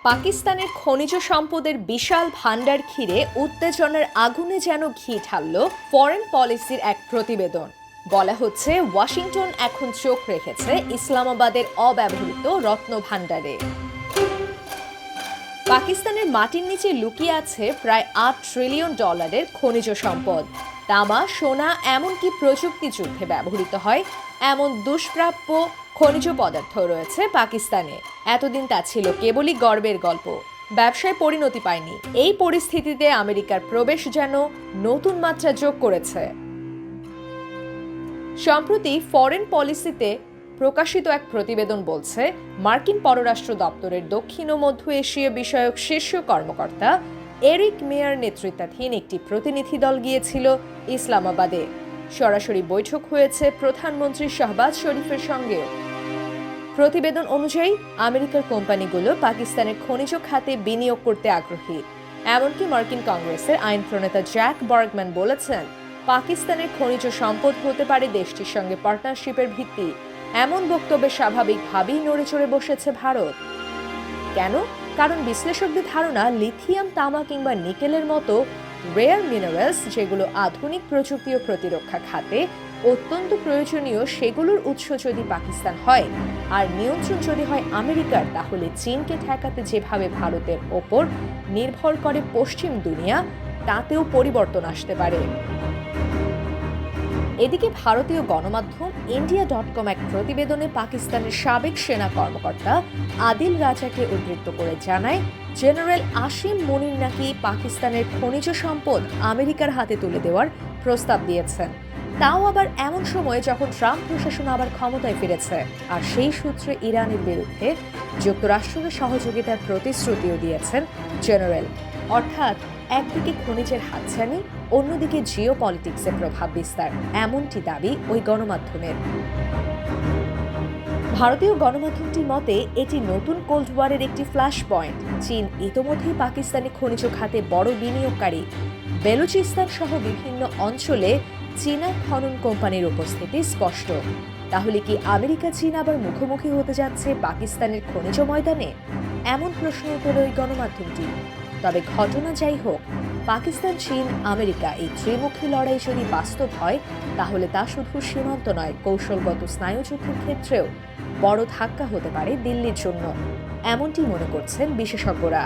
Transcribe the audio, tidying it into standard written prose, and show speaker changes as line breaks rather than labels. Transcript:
পাকিস্তানের খনিজ সম্পদের বিশাল ভাণ্ডার ঘিরে উত্তেজনার আগুনে যেন ঘি ঢালল ফরেন পলিসির এক প্রতিবেদন। বলা হচ্ছে ওয়াশিংটন এখন চোখ রেখেছে ইসলামাবাদের অব্যবহৃত রত্ন ভাণ্ডারে। পাকিস্তানের মাটির নিচে লুকিয়ে আছে প্রায় $8 ট্রিলিয়ন খনিজ সম্পদ। তামা, সোনা, এমনকি প্রযুক্তি যুদ্ধে ব্যবহৃত হয় এমন দুষ্প্রাপ্য খনিজ পদার্থ রয়েছে পাকিস্তানে। এতদিন তা ছিল কেবলই গর্বের গল্প, ব্যবসায় পরিণতি পায়নি। এই পরিস্থিতিতে আমেরিকার প্রবেশ যেন নতুন মাত্রা যোগ করেছে। সম্প্রতি ফরেন পলিসিতে প্রকাশিত এক প্রতিবেদন বলছে, মার্কিন পররাষ্ট্র দপ্তরের দক্ষিণ ও মধ্য এশীয় বিষয়ক শীর্ষ কর্মকর্তা এরিক মেয়ার নেতৃত্বাধীন একটি প্রতিনিধি দল গিয়েছিল ইসলামাবাদে। সরাসরি বৈঠক হয়েছে প্রধানমন্ত্রী শাহবাজ শরীফের সঙ্গেও। প্রতিবেদন অনুযায়ী আমেরিকার কোম্পানিগুলো পাকিস্তানের খনিজ খাতে বিনিয়োগ করতে আগ্রহী। এমনকি মার্কিন কংগ্রেসের আইন প্রণেতা জ্যাক বার্গম্যান বলেছেন, পাকিস্তানের খনিজ সম্পদ হতে পারে দেশটির সঙ্গে পার্টনারশিপের ভিত্তি। এমন বক্তব্যে স্বাভাবিকভাবেই নড়ে চড়ে বসেছে ভারত। কেন? কারণ বিশ্লেষকদের ধারণা, লিথিয়াম, তামা কিংবা নিকেলের মতো রেয়ার মিনারেলস, যেগুলো আধুনিক প্রযুক্তি ও প্রতিরক্ষা খাতে অত্যন্ত প্রয়োজনীয়, সেগুলোর উৎস যদি পাকিস্তান হয় আর নিয়ন্ত্রণ যদি হয় আমেরিকার, তাহলে চীনকে ঠেকাতে যেভাবে ভারতের ওপর নির্ভর করে পশ্চিম দুনিয়া, তাতেও পরিবর্তন আসতে পারে। এদিকে ভারতীয় গণমাধ্যম ইন্ডিয়া.com এক প্রতিবেদনে পাকিস্তানের সাবেক সেনা কর্মকর্তা আদিল রাজাকে উদ্ধৃত করে জানায়, জেনারেল আসিম মনির নাকি পাকিস্তানের খনিজ সম্পদ আমেরিকার হাতে তুলে দেওয়ার প্রস্তাব দিয়েছেন। তাও আবার এমন সময় যখন ট্রাম্প প্রশাসন আবার ক্ষমতায় ফিরেছে, আর সেই সূত্রে ইরানের বিরুদ্ধে যুক্তরাষ্ট্রের সহযোগিতার প্রতিশ্রুতিও দিয়েছেন জেনারেল। অর্থাৎ একদিকে খনিজের হাতছানি, অন্যদিকে জিও পলিটিক্সের প্রভাব বিস্তার, এমনটি দাবি ওই গণমাধ্যমের। ভারতীয় গণমাধ্যমটির মতে এটি নতুন কোল্ড ওয়ারের একটি ফ্ল্যাশ পয়েন্ট। চীন ইতোমধ্যেই পাকিস্তানি খনিজ খাতে বড় বিনিয়োগকারী। বেলুচিস্তান সহ বিভিন্ন অঞ্চলে চীনা খনন কোম্পানির উপস্থিতি স্পষ্ট। তাহলে কি আমেরিকা চীন আবার মুখোমুখি হতে যাচ্ছে পাকিস্তানের খনিজ ময়দানে? এমন প্রশ্ন তোলে ওই গণমাধ্যমটি। তবে ঘটনা যাই হোক, পাকিস্তান, চীন, আমেরিকা এই ত্রিমুখী লড়াই যদি বাস্তব হয়, তাহলে তা শুধু সীমান্ত নয়, কৌশলগত স্নায়ুযুদ্ধের ক্ষেত্রেও বড় ধাক্কা হতে পারে দিল্লির জন্য। এমনটি মনে করছেন বিশেষজ্ঞরা।